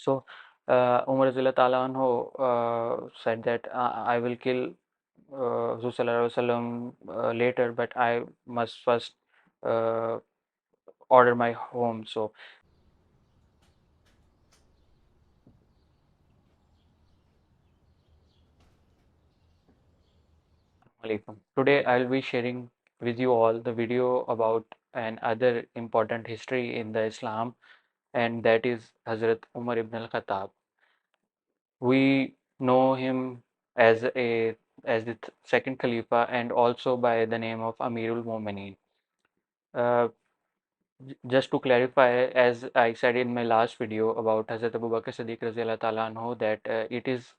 So Umar Razila Ta'ala anhu said that I will kill Rasul Sallallahu Alaihi Wasallam later, but I must first uh, order my home. So Alaikum. Today I'll be sharing with you all the video about another important history in the Islam, and that is Hazrat Umar Ibn Al-Khattab. We know him as a as the second Khalifa and also by the name of Amirul Mu'mineen. Uh, just to clarify, as I said in my last video about Hazrat Abu Bakr Siddiq Raziyallahu Ta'ala anhu, that it is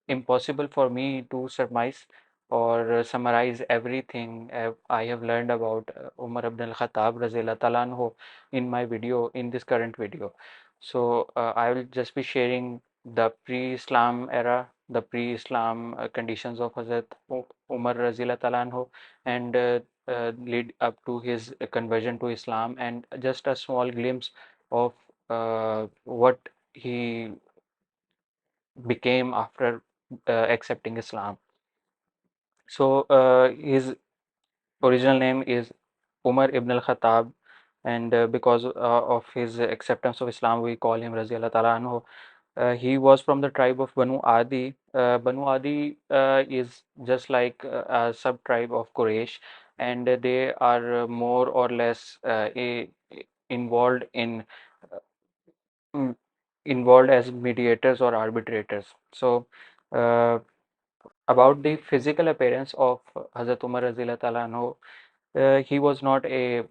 impossible for me to surmise or summarize everything I have learned about Umar ibn al-Khattab Razila Talanho in my video, in this current video. So I will just be sharing the pre-Islam era, the pre-Islam conditions of Hazrat Umar Razila Talanho, and lead up to his conversion to Islam, and just a small glimpse of what he became after accepting Islam. So his original name is Umar ibn al-Khattab, and because of his acceptance of Islam, we call him Razi Allah Ta'ala anhu. He was from the tribe of Banu Adi. Banu Adi is just like a sub-tribe of Quraysh, and they are more or less involved in uh, mm, involved as mediators or arbitrators. So. About the physical appearance of Hazrat Umar Razila Ta'ala anhu, he was not a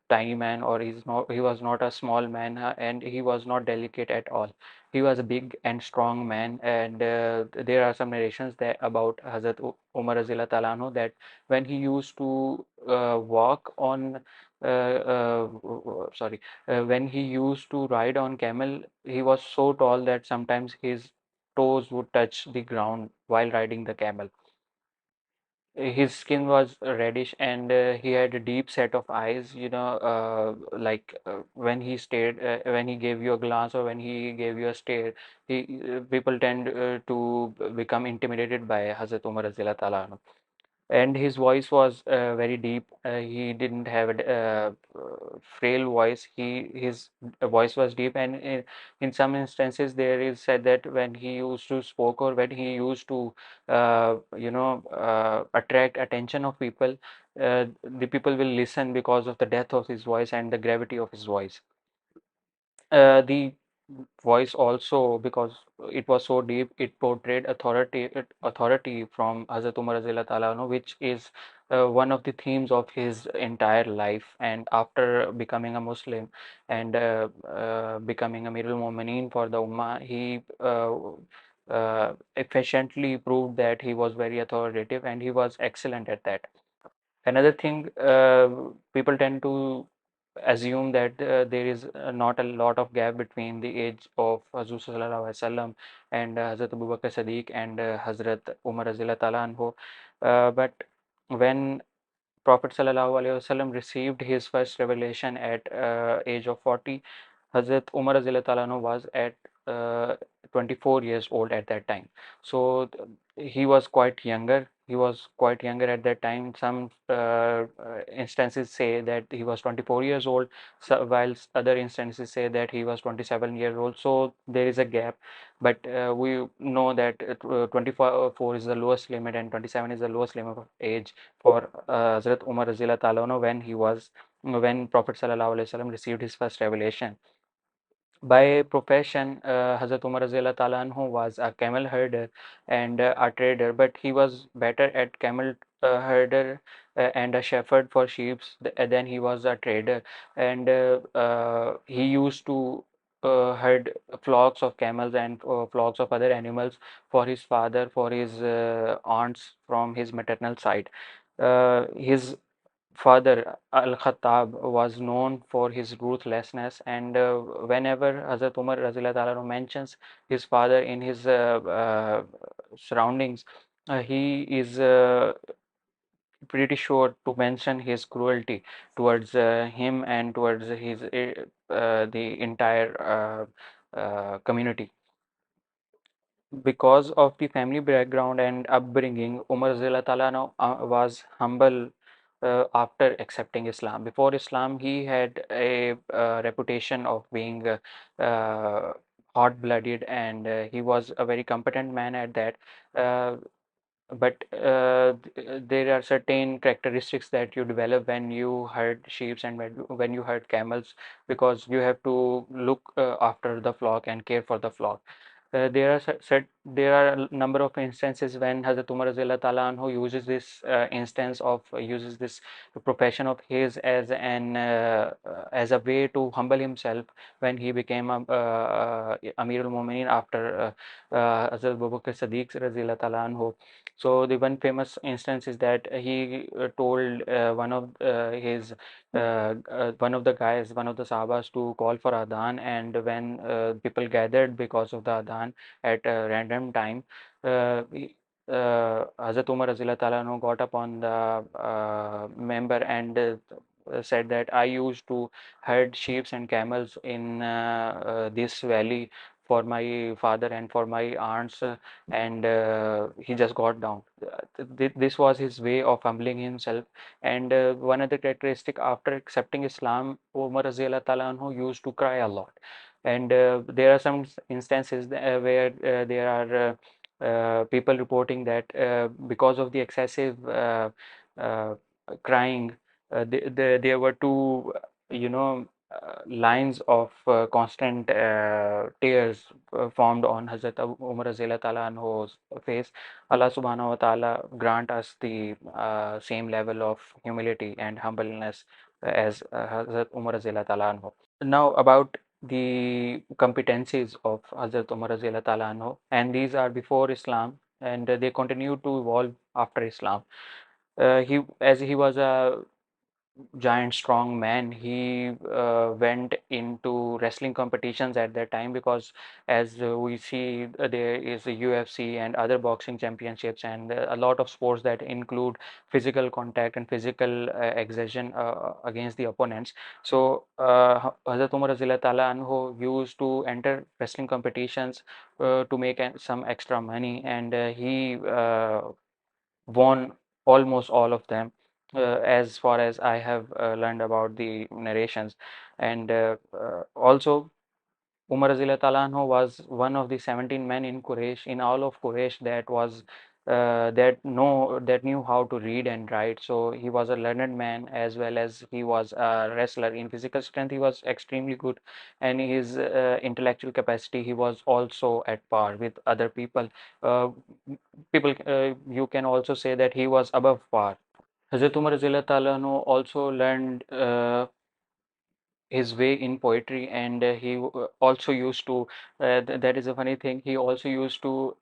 tiny man, or he was not a small man, and he was not delicate at all. He was a big and strong man, and there are some narrations that about Hazrat Umar Razila Ta'ala anhu, that when he used to walk on sorry, when he used to ride on camel, he was so tall that sometimes his toes would touch the ground while riding the camel. His skin was reddish, and he had a deep set of eyes, like when he stared, when he gave you a glance or when he gave you a stare, people tend to become intimidated by Hazrat Umar Razila Ta'ala anhu. And his voice was very deep. He didn't have a frail voice. His voice was deep, and in some instances, there is said that when he used to spoke or when he used to, attract attention of people, the people will listen because of the depth of his voice and the gravity of his voice. The voice also, because it was so deep, it portrayed authority from Hazrat Umar Razila Ta'ala anhu, which is one of the themes of his entire life. And after becoming a Muslim and becoming Amirul Mu'mineen for the Ummah, he efficiently proved that he was very authoritative and he was excellent at that. Another thing, people tend to assume that there is not a lot of gap between the age of Hazrat Sallallahu Alaihi Wasallam and Hazrat Abu Bakr Siddiq and Hazrat Umar Razila Ta'ala anhu. But when Prophet Sallallahu Alaihi Wasallam received his first revelation at age of 40, Hazrat Umar Razila Ta'ala anhu was at uh, 24 years old at that time. So he was quite younger. He was quite younger at that time. Some instances say that he was 24 years old, so, while other instances say that he was 27 years old. So there is a gap, but we know that 24 is the lowest limit and 27 is the lowest limit of age for Hazrat Umar Razila Ta'ala anhu when Prophet Sallallahu Alaihi Wasallam received his first revelation. By profession, Hazrat Umar Razila Ta'ala anhu was a camel herder and a trader, but he was better at camel herder and a shepherd for sheep than he was a trader. And he used to herd flocks of camels and flocks of other animals for his father, for his aunts from his maternal side. His father Al-Khattab was known for his ruthlessness, and whenever Hazrat Umar Razila Ta'ala mentions his father in his surroundings, he is pretty sure to mention his cruelty towards him and towards his the entire community. Because of the family background and upbringing, Umar Zilla Talano was humble after accepting Islam. Before Islam, he had a reputation of being hot-blooded, and he was a very competent man at that. Uh, but there are certain characteristics that you develop when you herd sheep and when you herd camels, because you have to look after the flock and care for the flock. There are a number of instances when Hazrat Umar Razila Ta'ala Anhu uses this instance of uses this profession of his as a way to humble himself when he became Amirul Mu'minin after Hazrat Abu Bakr Siddiq Razila Ta'ala Anhu. So the one famous instance is that he told one of the guys, one of the Sahabas, to call for Adhan, and when people gathered because of the Adhan at a random time, Hazrat Umar Razila Ta'ala anhu got up on the member and said that I used to herd sheep and camels in this valley for my father and for my aunts, and he just got down. This was his way of humbling himself. And one other characteristic, after accepting Islam, Umar Razila Ta'ala anhu used to cry a lot. And there are some instances where there are people reporting that because of the excessive uh, crying, there were two, lines of constant tears formed on Hazrat Umar Razila Ta'ala anhu's face. Allah Subhanahu wa Ta'ala grant us the same level of humility and humbleness as Hazrat Umar Razila Ta'ala anhu. Now about the competencies of Hazrat Umar Razila Ta'ala anhu, and these are before Islam, and they continue to evolve after Islam. As he was a giant strong man, he went into wrestling competitions at that time, because as we see, there is a UFC and other boxing championships and a lot of sports that include physical contact and physical exertion against the opponents. So Hazrat Umar Razila Ta'ala anhu used to enter wrestling competitions to make some extra money, and he won almost all of them, as far as I have learned about the narrations. And also, Umar Azila Talanho was one of the 17 men in Quraysh, in all of Quraysh, that knew how to read and write. So he was a learned man, as well as he was a wrestler. In physical strength, he was extremely good, and his intellectual capacity, he was also at par with other people. Uh, you can also say that he was above par. Hazrat Umar Azila Talanho also learned his way in poetry, and he also used to that is a funny thing, he also used to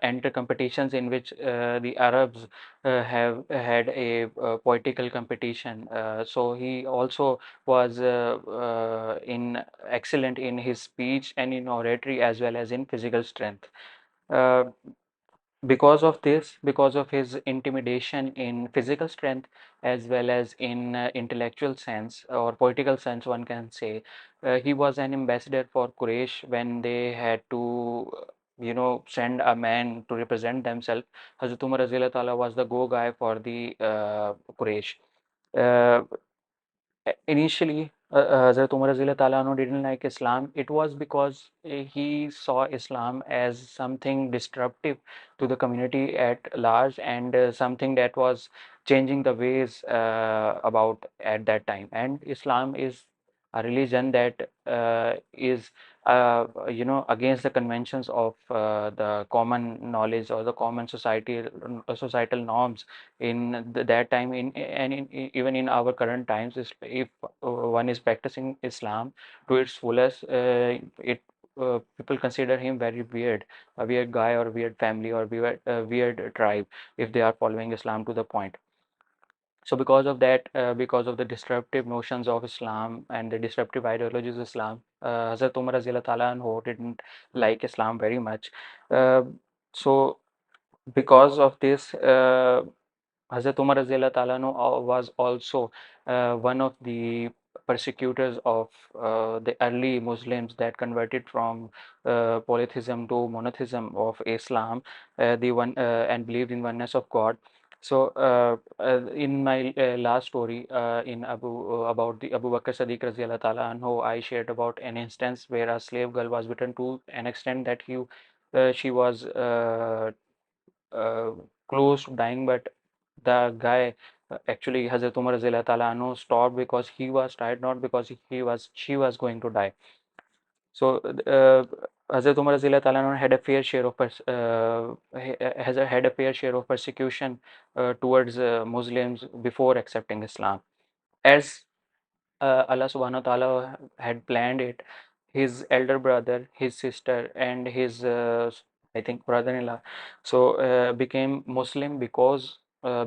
enter competitions in which the Arabs have had a poetical competition. So he also was in excellent in his speech and in oratory, as well as in physical strength. uh, because of this, because of his intimidation in physical strength, as well as in intellectual sense or political sense, one can say, he was an ambassador for Quraysh when they had to, send a man to represent themselves. Hazrat Umar Razila Ta'ala was the go guy for the Quraysh. Uh, Initially, Hazrat Umar Azila Ta'ala anhu didn't like Islam. It was because he saw Islam as something disruptive to the community at large, and something that was changing the ways about at that time. And Islam is a religion that is, against the conventions of the common knowledge or the common societal norms in that time, even in our current times. If one is practicing Islam to its fullest, it people consider him very weird, a weird guy or weird family or weird tribe, if they are following Islam to the point. So because of that, because of the disruptive notions of Islam and the disruptive ideologies of Islam, Hazrat Umar Azila Ta'ala anhu didn't like Islam very much. uh, so because of this, Hazrat Umar Razila Ta'ala anhu was also one of the persecutors of the early Muslims that converted from polytheism to monotheism of Islam, the one and believed in oneness of God. So, in my last story in about the Abu Bakr Siddiq Raziallahu Ta'ala anhu, I shared about an instance where a slave girl was beaten to an extent that she was uh, close to dying, but the guy actually Hazrat Umar Raziallahu Ta'ala anhu stopped because he was tired, not because she was going to die. So Hazrat Umar Raziallahu Ta'ala anhu had a fair share of had a fair share of persecution towards Muslims before accepting Islam. As Allah subhanahu wa ta'ala had planned it, his elder brother, his sister, and his, I think, brother-in-law, so became Muslim because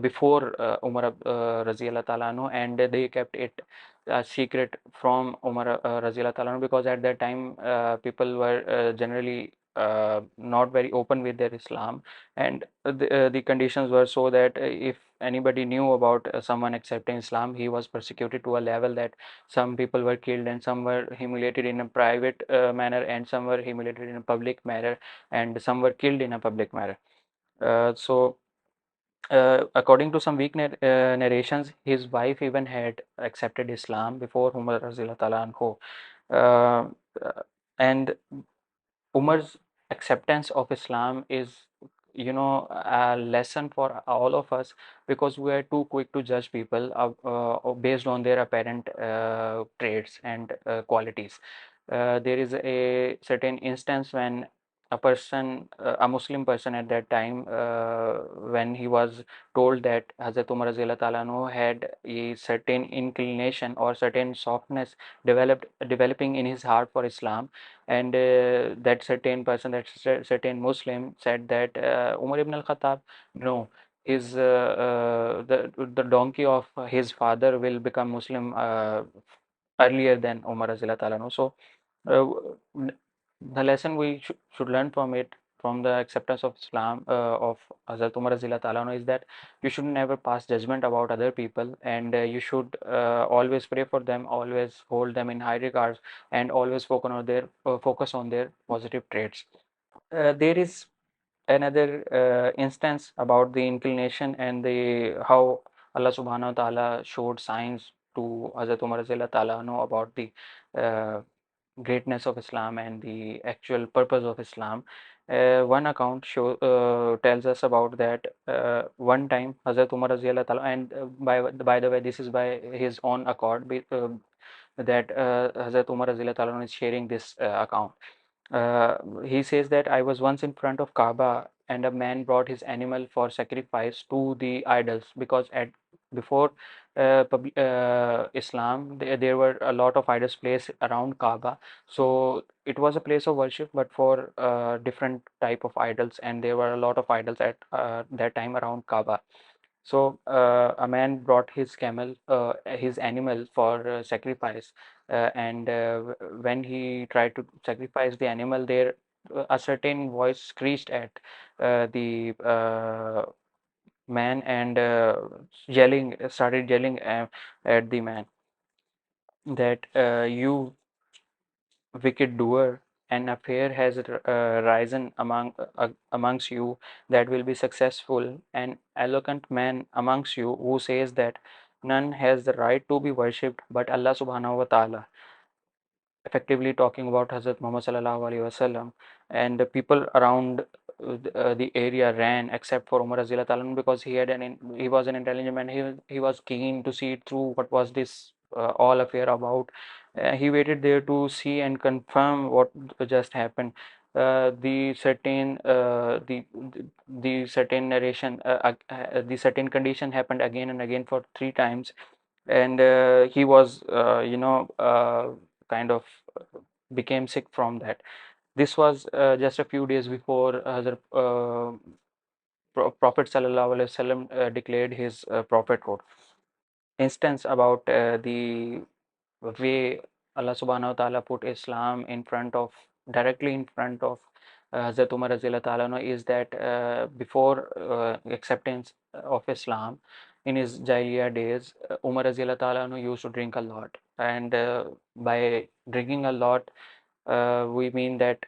before Umar Raziallahu ta'ala anhu, and they kept it a secret from Umar Raziallahu ta'ala anhu, because at that time people were generally not very open with their Islam, and the conditions were so that if anybody knew about someone accepting Islam, he was persecuted to a level that some people were killed and some were humiliated in a private manner, and some were humiliated in a public manner, and some were killed in a public manner. So according to some weak narrations, his wife even had accepted Islam before Umar Razila Ta'ala anhu. Uh, and Umar's acceptance of Islam is, a lesson for all of us, because we are too quick to judge people based on their apparent traits and qualities. There is a certain instance when a Muslim person at that time, when he was told that Hazrat Umar Razila Ta'ala anhu had a certain inclination or certain softness developing in his heart for Islam, and that certain person, that certain Muslim said that Umar ibn al-Khattab, no, his the donkey of his father will become Muslim earlier than Umar Azila Talano. So uh, n- the lesson we should learn from it, from the acceptance of Islam of Hazrat Umar Azila Talano, is that you should never pass judgment about other people, and you should always pray for them, always hold them in high regards, and always focus on their positive traits. There is another instance about the inclination and the how Allah subhanahu wa ta'ala showed signs to Hazrat Umar Razila ta'ala know about the uh, greatness of Islam and the actual purpose of Islam. One account tells us about that one time Hazrat Umar Razila ta'ala, and by the way, this is by his own accord, that Hazrat Umar Razila ta'ala is sharing this account. He says that I was once in front of Kaaba, and a man brought his animal for sacrifice to the idols, because at before Islam, there were a lot of idols placed around Kaaba. So it was a place of worship, but for different type of idols, and there were a lot of idols at that time around Kaaba. So a man brought his animal for sacrifice, and when he tried to sacrifice the animal, there a certain voice screeched at the man, and started yelling at the man that you wicked doer, an affair has risen amongst you that will be successful, an eloquent man amongst you who says that none has the right to be worshipped but Allah subhanahu wa ta'ala, effectively talking about Hazrat Muhammad sallallahu alaihi wasallam. And the people around the area ran except for Umar Azila Talan, because he was an intelligent man. He was keen to see through what was this all affair about. He waited there to see and confirm what just happened. The certain narration, the certain condition happened again and again for three times, and he was kind of became sick from that. This was just a few days before Prophet Sallallahu Alaihi Wasallam declared his prophethood. Instance about the way Allah Subhanahu wa Taala put Islam directly in front of Hazrat Umar Razila Ta'ala anhu, is that before acceptance of Islam in his Jahiliyyah days, Umar Razila Ta'ala anhu used to drink a lot. And by drinking a lot, we mean that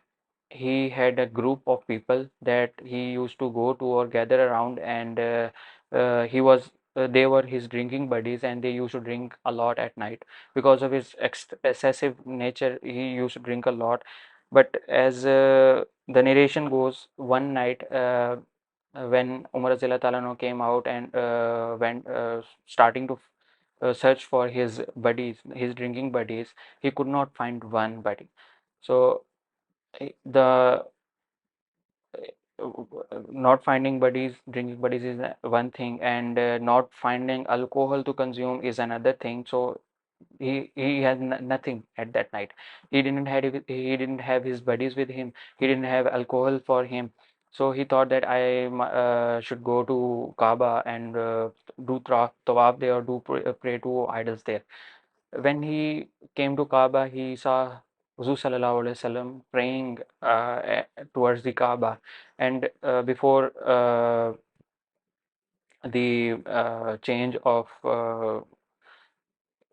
he had a group of people that he used to go to or gather around, and he was they were his drinking buddies, and they used to drink a lot at night. Because of his excessive nature, he used to drink a lot. But as the narration goes, one night, when Umar Azila Talano came out and went starting to search for his buddies, his drinking buddies, he could not find one buddy. So the not finding buddies, drinking buddies is one thing, and not finding alcohol to consume is another thing. So he had nothing at that night. He didn't have his buddies with him. He didn't have alcohol for him. So he thought that I should go to Kaaba and do tawaf there, or do pray to idols there. When he came to Kaaba, he saw Huzu Sallallahu Alaihi Wasallam praying towards the Kaaba, and before the change of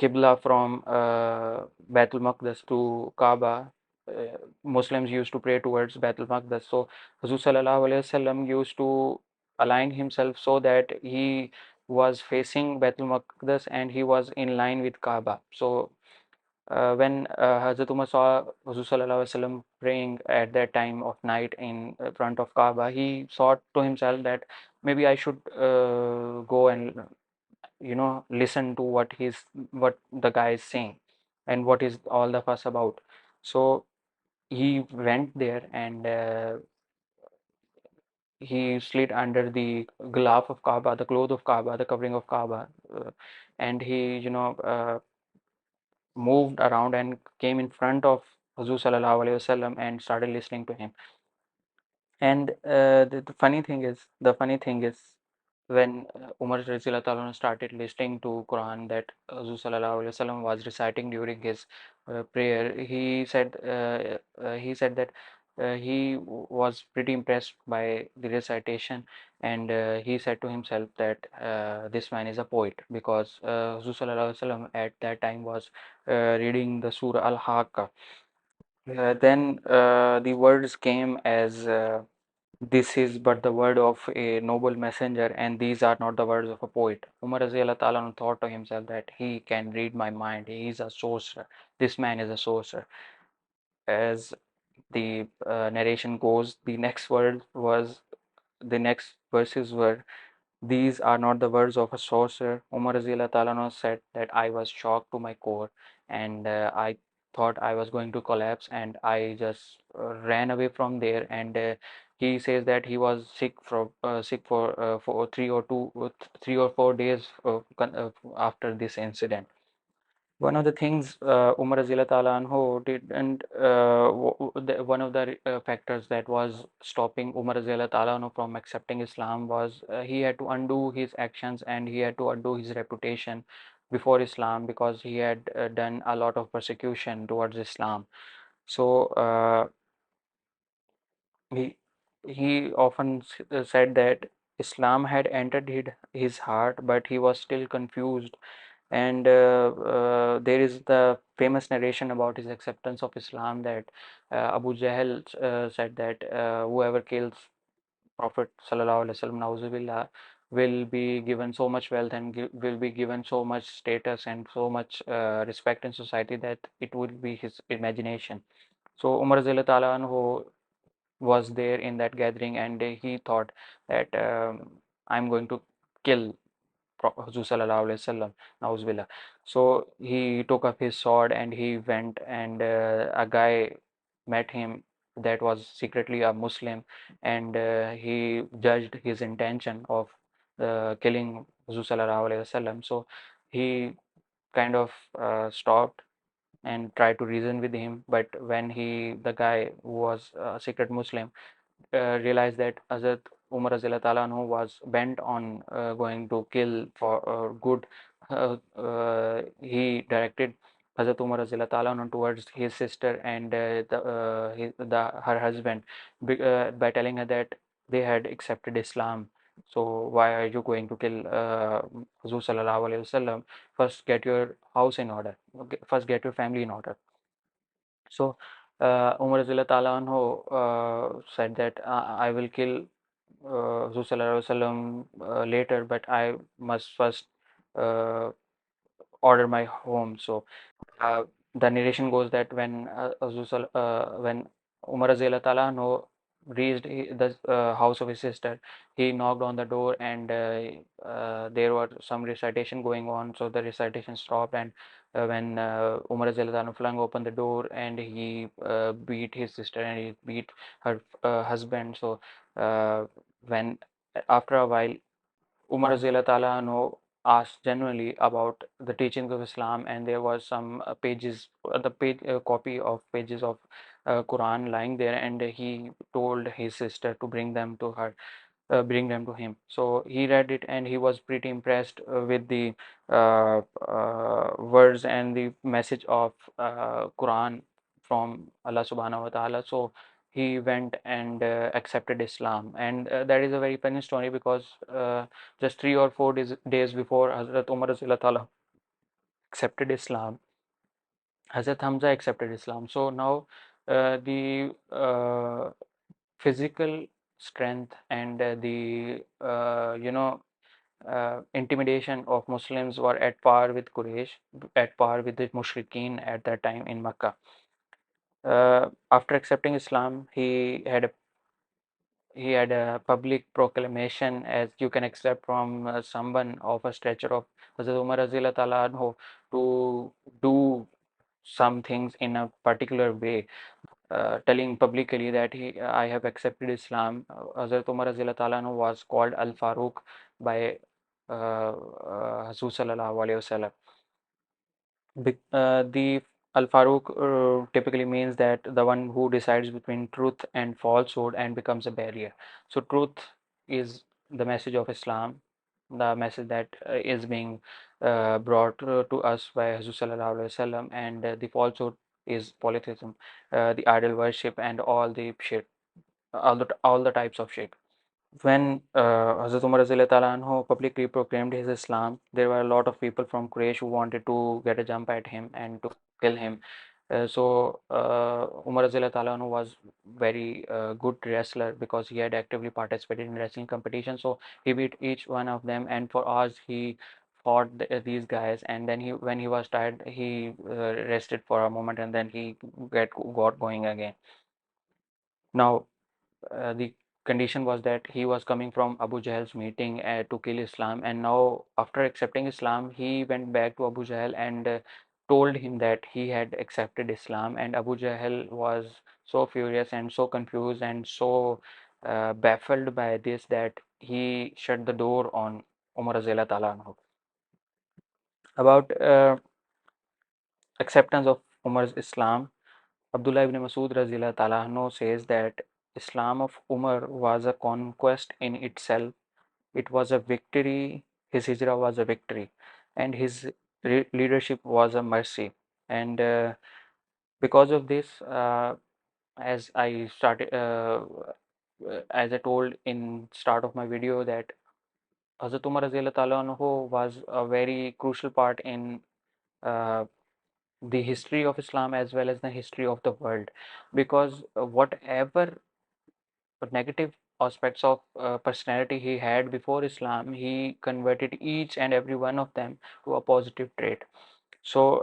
Qibla from Baitul Maqdis to Kaaba, Muslims used to pray towards Baitul Maqdis. So Huzu Sallallahu Alaihi Wasallam used to align himself so that he was facing Baitul Maqdis and he was in line with Kaaba. So when Hazrat Umar saw Rasul Sallallahu Alaihi Wasallam praying at that time of night in front of Kaaba, he thought to himself that maybe I should go and listen to what the guy is saying and what is all the fuss about. So he went there, and he slid under the glove of Kaaba, the cloth of Kaaba, the covering of Kaaba, and he moved around and came in front of Hazur Sallallahu Alaihi Wasallam and started listening to him. And the funny thing is, when Umar Rizila Talon started listening to Quran that Hazur Sallallahu Alaihi Wasallam was reciting during his prayer, he said that was pretty impressed by the recitation, and he said to himself that this man is a poet, because Hazur Sallallahu Alaihi Wasallam at that time was reading the Surah Al-Haqqa. Then the words came as this is but the word of a noble messenger, and these are not the words of a poet. Umar Raziallahu Ta'ala anhu thought to himself that he can read my mind, he is a sorcerer. This man is a sorcerer. As the narration goes, the next verses were, these are not the words of a sorcerer. Umar Razila Talano said that I was shocked to my core, and I thought I was going to collapse, and I just ran away from there. And he says that he was sick for 3 or 4 days after this incident. One of the things Umar Azila Ta'ala Anhu did, and one of the factors that was stopping Umar Azila Ta'ala Anhu from accepting Islam was he had to undo his actions, and he had to undo his reputation before Islam, because he had done a lot of persecution towards Islam. So he he often said that Islam had entered his heart, but he was still confused. And there is the famous narration about his acceptance of Islam, that Abu Jahl said that whoever kills Prophet Sallallahu Alaihi Wasallam, Nauzubillah, will be given so much wealth, and will be given so much status and so much respect in society, that it would be his imagination. So Umar Zilla Ta'ala anhu was there in that gathering, and he thought that I'm going to kill Huzur Sallallahu Alaihi Wasallam, Nauzubillah. So he took up his sword and he went, and a guy met him that was secretly a Muslim, and he judged his intention of killing Huzur Sallallahu Alaihi Wasallam. So he kind of stopped and tried to reason with him, but when the guy who was a secret Muslim realized that Hazrat Umar Azila Ta'ala anhu was bent on going to kill for good, he directed Hazrat Umar Azila Ta'ala anhu towards his sister and her husband by telling her that they had accepted Islam, So why are you going to kill Huzur Sallallahu Alaihi Wasallam? First, get your house in order. Okay, first, get your family in order. So Umar Zilla Ta'ala anhu said that I will kill Huzur Sallallahu Alaihi Wasallam later, but I must first uh, order my home. So uh, the narration goes that when when Umar Azila Tala no reached the house of his sister, he knocked on the door, and there was some recitation going on. So the recitation stopped, and when Umar Azila Tala flung open the door, and he beat his sister and he beat her husband. So when after a while Umar Zila Ta'ala no asked genuinely about the teachings of Islam, and there was some pages, the page copy of pages of Quran lying there, and he told his sister to bring them to him. So he read it, and he was pretty impressed with the words and the message of Quran from Allah Subhanahu wa Taala. So he went and accepted Islam, and that is a very funny story because just 3 or 4 days before Hazrat Umar Razila Ta'ala accepted Islam, Hazrat Hamza accepted Islam. So now the physical strength and the intimidation of Muslims were at par with Quraysh, at par with the Mushrikeen at that time in Makkah. After accepting Islam, he had a public proclamation, as you can accept from someone of a stature of Hazrat Umar Razila Ta'ala anhu, to do some things in a particular way, telling publicly that I have accepted Islam. Hazrat Umar Razila Ta'ala anhu was called Al Faruq by Hazur Sallallahu Alaihi Wasallam. The Al Faruq typically means that the one who decides between truth and falsehood and becomes a barrier. So, truth is the message of Islam, the message that is being brought to us by Hazrat Sallallahu Alaihi Wasallam, and the falsehood is polytheism, the idol worship, and all the shirk, all the types of shirk. When Hazrat Umar Razila Ta'ala anhu publicly proclaimed his Islam, there were a lot of people from Quraysh who wanted to get a jump at him and to kill him. So Umar Razila Ta'ala anhu was very good wrestler because he had actively participated in wrestling competition. So he beat each one of them, and for hours he fought these guys. And then when he was tired, he rested for a moment, and then he got going again. Now the condition was that he was coming from Abu Jahl's meeting to kill Islam, and now after accepting Islam, he went back to Abu Jahl and told him that he had accepted Islam, and Abu Jahl was so furious and so confused and so baffled by this that he shut the door on Umar Azila Ta'ala anhu. About acceptance of Umar's Islam, Abdullah ibn Masud Razila Ta'ala anhu says that Islam of Umar was a conquest in itself. It was a victory. His hijrah was a victory, and his leadership was a mercy. And because of this, as I started, as I told in start of my video, that Hazrat Umar Razila Ta'ala anhu was a very crucial part in uh, the history of Islam as well as the history of the world, because whatever negative aspects of personality he had before Islam, he converted each and every one of them to a positive trait. So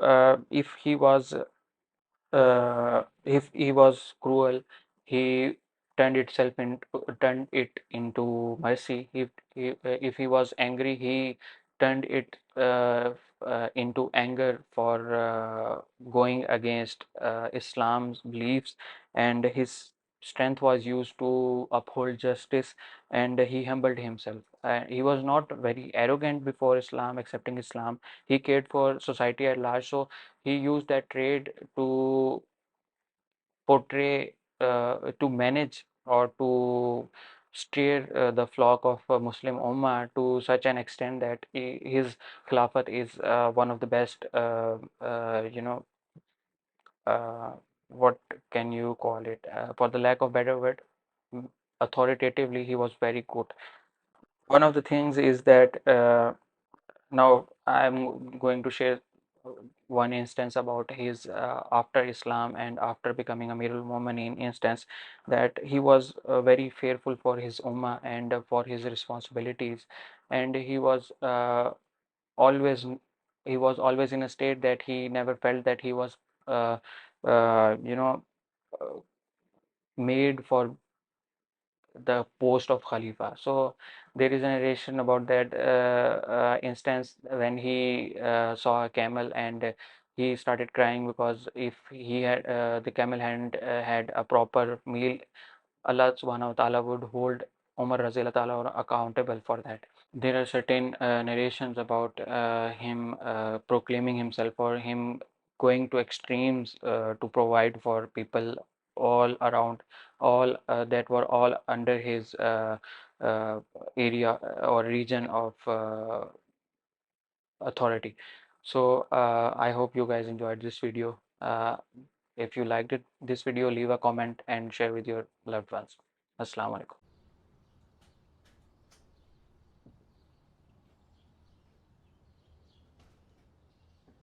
if he was cruel, he turned it into mercy. If he was angry, he turned it into anger for going against Islam's beliefs, and his strength was used to uphold justice, and he humbled himself. He was not very arrogant before Islam, accepting Islam. He cared for society at large, so he used that trait to portray, to manage or to steer the flock of Muslim Ummah to such an extent that his Khilafat is one of the best, uh, what can you call it? For the lack of better word, mm, authoritatively, he was very good. One of the things is that now I'm going to share uh, one instance about his after Islam and after becoming Amirul Mu'minin instance, that he was very fearful for his ummah and for his responsibilities, and always he was always in a state that he never felt that he was uh, you know uh, made for the post of Khalifa. So there is a narration about that instance when he saw a camel, and he started crying because if he had the camel hadn't had a proper meal, Allah subhanahu wa ta'ala would hold Umar Razila ta'ala accountable for that. There are certain narrations about him proclaiming himself, or him going to extremes to provide for people all around, all that were all under his uh, area or region of authority. So I hope you guys enjoyed this video. If you liked this video, leave a comment and share with your loved ones. Assalamu alaikum.